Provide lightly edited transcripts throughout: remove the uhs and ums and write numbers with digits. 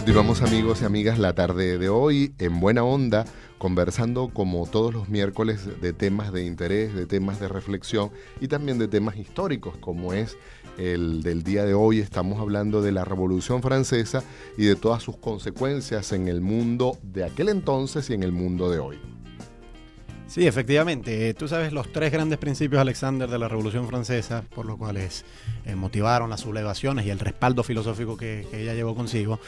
Continuamos, amigos y amigas, la tarde de hoy en Buena Onda, conversando como todos los miércoles de temas de interés, de temas de reflexión y también de temas históricos, como es el del día de hoy. Estamos hablando de la Revolución Francesa y de todas sus consecuencias en el mundo de aquel entonces y en el mundo de hoy. Sí, efectivamente. Tú sabes los tres grandes principios, Alexander, de la Revolución Francesa, por los cuales motivaron las sublevaciones y el respaldo filosófico que ella llevó consigo,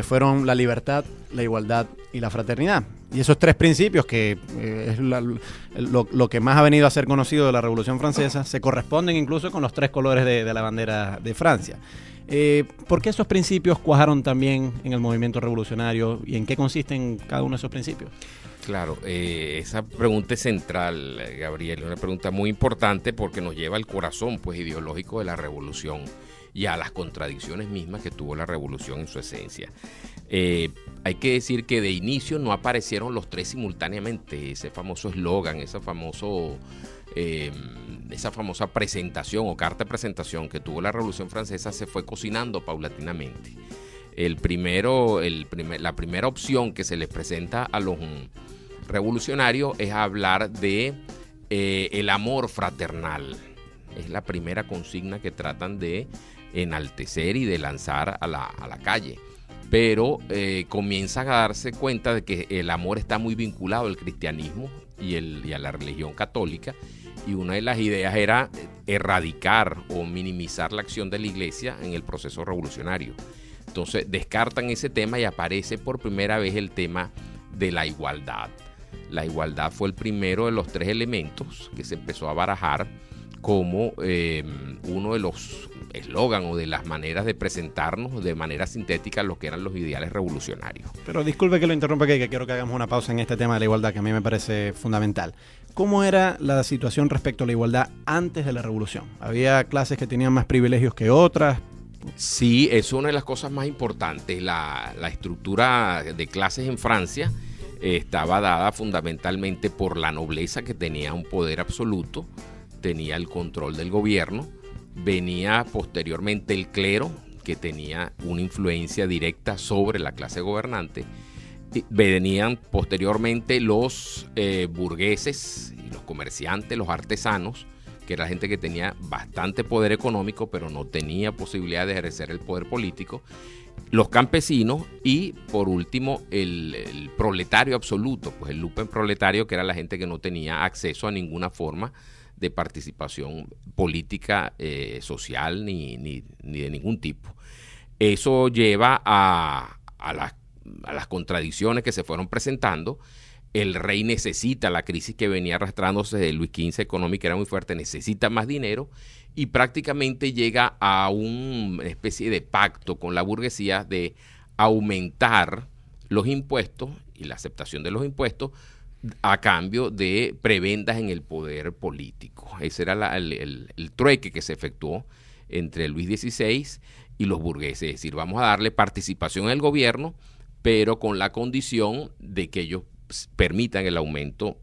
fueron la libertad, la igualdad y la fraternidad. Y esos tres principios, que es lo que más ha venido a ser conocido de la Revolución Francesa, se corresponden incluso con los tres colores de la bandera de Francia. ¿Por qué esos principios cuajaron también en el movimiento revolucionario y en qué consisten cada uno de esos principios? Claro, esa pregunta es central, Gabriel, es una pregunta muy importante porque nos lleva al corazón, pues, ideológico de la revolución y a las contradicciones mismas que tuvo la revolución en su esencia. Hay que decir que de inicio no aparecieron los tres simultáneamente. Ese famoso eslogan, esa famosa presentación o carta de presentación que tuvo la Revolución Francesa se fue cocinando paulatinamente. La primera opción que se les presenta a los revolucionarios es hablar de el amor fraternal. Es la primera consigna que tratan de enaltecer y de lanzar a la calle. Pero comienzan a darse cuenta de que el amor está muy vinculado al cristianismo y a la religión católica. Y una de las ideas era erradicar o minimizar la acción de la iglesia en el proceso revolucionario. Entonces descartan ese tema y aparece por primera vez el tema de la igualdad. La igualdad fue el primero de los tres elementos que se empezó a barajar como uno de los eslogan o de las maneras de presentarnos de manera sintética lo que eran los ideales revolucionarios. Pero disculpe que lo interrumpa, que quiero que hagamos una pausa en este tema de la igualdad, que a mí me parece fundamental. ¿Cómo era la situación respecto a la igualdad antes de la revolución? ¿Había clases que tenían más privilegios que otras? Sí, es una de las cosas más importantes. La estructura de clases en Francia estaba dada fundamentalmente por la nobleza, que tenía un poder absoluto, tenía el control del gobierno. Venía posteriormente el clero, que tenía una influencia directa sobre la clase gobernante. Venían posteriormente los burgueses y los comerciantes, los artesanos, que era gente que tenía bastante poder económico, pero no tenía posibilidad de ejercer el poder político, los campesinos y, por último, el proletario absoluto, pues el lumpen proletario, que era la gente que no tenía acceso a ninguna forma de participación política, social, ni de ningún tipo. Eso lleva a las contradicciones que se fueron presentando. El rey necesita, la crisis que venía arrastrándose de Luis XV económica era muy fuerte, necesita más dinero y prácticamente llega a una especie de pacto con la burguesía de aumentar los impuestos y la aceptación de los impuestos a cambio de prebendas en el poder político. Ese era el trueque que se efectuó entre Luis XVI y los burgueses. Es decir, vamos a darle participación en el gobierno, pero con la condición de que ellos permitan el aumento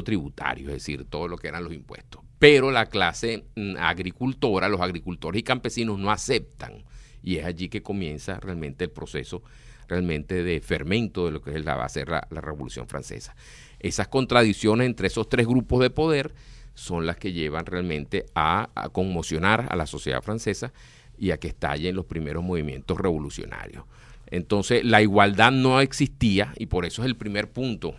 tributario, es decir, todo lo que eran los impuestos. Pero la clase agricultora, los agricultores y campesinos no aceptan, y es allí que comienza realmente el proceso realmente de fermento de lo que va a ser la Revolución Francesa. Esas contradicciones entre esos tres grupos de poder son las que llevan realmente a conmocionar a la sociedad francesa y a que estallen los primeros movimientos revolucionarios. Entonces, la igualdad no existía y por eso es el primer punto.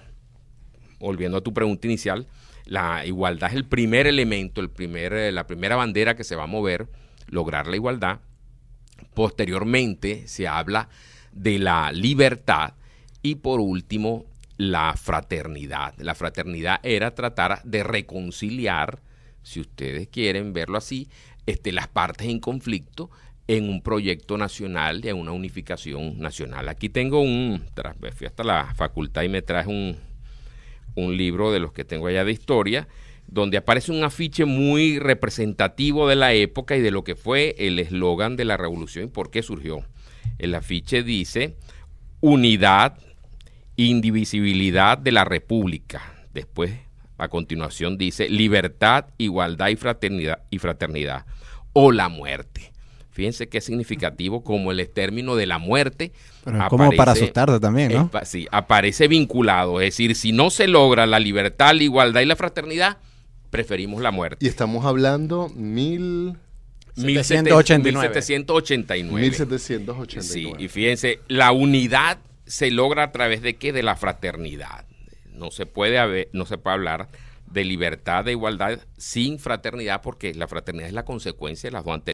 Volviendo a tu pregunta inicial, la igualdad es el primer elemento, la primera bandera que se va a mover, lograr la igualdad. Posteriormente se habla de la libertad y por último la fraternidad. La fraternidad era tratar de reconciliar, si ustedes quieren verlo así, las partes en conflicto en un proyecto nacional y en una unificación nacional. Aquí tengo fui hasta la facultad y me traje un libro de los que tengo allá de historia, donde aparece un afiche muy representativo de la época y de lo que fue el eslogan de la revolución y por qué surgió. El afiche dice: unidad, indivisibilidad de la república. Después, a continuación, dice: libertad, igualdad y fraternidad, o la muerte. Fíjense qué significativo, como el término de la muerte. Pero es como para asustarte también, ¿no? Sí, aparece vinculado. Es decir, si no se logra la libertad, la igualdad y la fraternidad, preferimos la muerte. Y estamos hablando 1789. 1789. Sí, y fíjense, la unidad se logra a través de ¿qué? De la fraternidad. No se puede hablar de libertad, de igualdad sin fraternidad, porque la fraternidad es la consecuencia de las dos anteriores.